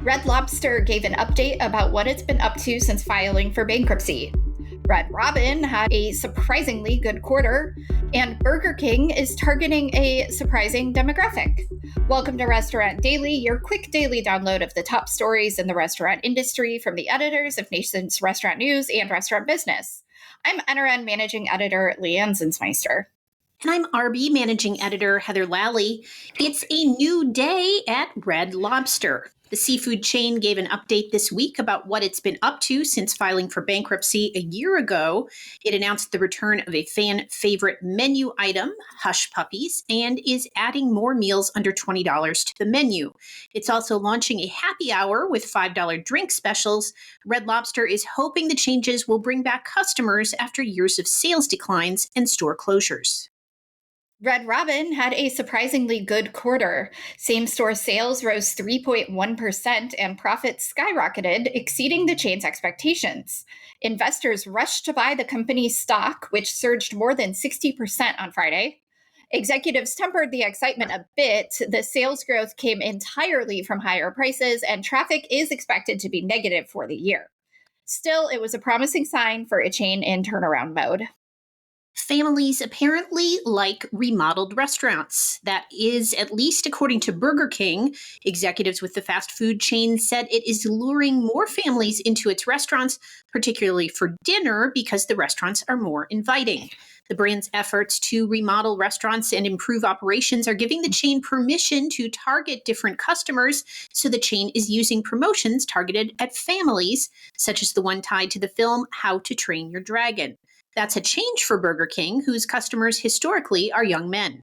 Red Lobster gave an update about what it's been up to since filing for bankruptcy. Red Robin had a surprisingly good quarter, and Burger King is targeting a surprising demographic. Welcome to Restaurant Daily, your quick daily download of the top stories in the restaurant industry from the editors of Nation's Restaurant News and Restaurant Business. I'm NRN Managing Editor Leanne Zinsmeister. And I'm RB Managing Editor Heather Lally. It's a new day at Red Lobster. The seafood chain gave an update this week about what it's been up to since filing for bankruptcy a year ago. It announced the return of a fan favorite menu item, Hush Puppies, and is adding more meals under $20 to the menu. It's also launching a happy hour with $5 drink specials. Red Lobster is hoping the changes will bring back customers after years of sales declines and store closures. Red Robin had a surprisingly good quarter. Same-store sales rose 3.1% and profits skyrocketed, exceeding the chain's expectations. Investors rushed to buy the company's stock, which surged more than 60% on Friday. Executives tempered the excitement a bit. The sales growth came entirely from higher prices, and traffic is expected to be negative for the year. Still, it was a promising sign for a chain in turnaround mode. Families apparently like remodeled restaurants. That is, at least according to Burger King. Executives with the fast food chain said it is luring more families into its restaurants, particularly for dinner, because the restaurants are more inviting. The brand's efforts to remodel restaurants and improve operations are giving the chain permission to target different customers, so the chain is using promotions targeted at families, such as the one tied to the film How to Train Your Dragon. That's a change for Burger King, whose customers historically are young men.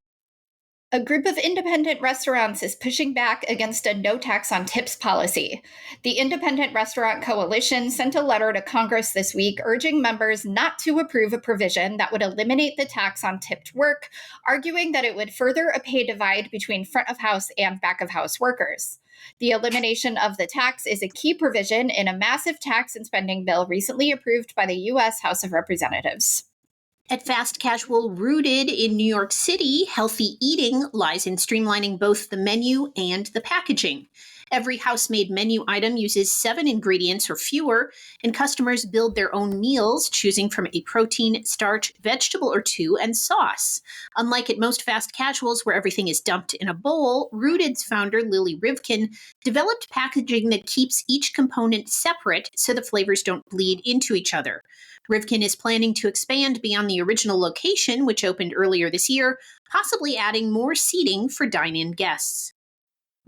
A group of independent restaurants is pushing back against a no tax on tips policy. The Independent Restaurant Coalition sent a letter to Congress this week urging members not to approve a provision that would eliminate the tax on tipped work, arguing that it would further a pay divide between front of house and back of house workers. The elimination of the tax is a key provision in a massive tax and spending bill recently approved by the U.S. House of Representatives. At fast casual rooted in New York City, healthy eating lies in streamlining both the menu and the packaging. Every house-made menu item uses 7 ingredients or fewer, and customers build their own meals, choosing from a protein, starch, vegetable or 2, and sauce. Unlike at most fast casuals where everything is dumped in a bowl, Rooted's founder, Lily Rivkin, developed packaging that keeps each component separate so the flavors don't bleed into each other. Rivkin is planning to expand beyond the original location, which opened earlier this year, possibly adding more seating for dine-in guests.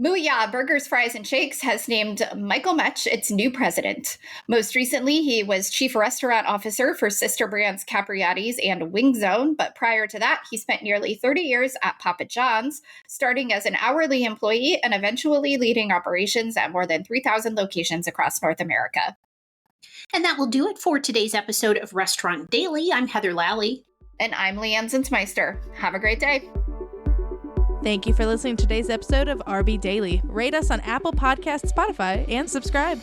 Mooyah Burgers, Fries, and Shakes has named Michael Metch its new president. Most recently, he was chief restaurant officer for sister brands Capriati's and Wing Zone, but prior to that, he spent nearly 30 years at Papa John's, starting as an hourly employee and eventually leading operations at more than 3,000 locations across North America. And that will do it for today's episode of Restaurant Daily. I'm Heather Lally. And I'm Leanne Zinsmeister. Have a great day. Thank you for listening to today's episode of RB Daily. Rate us on Apple Podcasts, Spotify, and subscribe.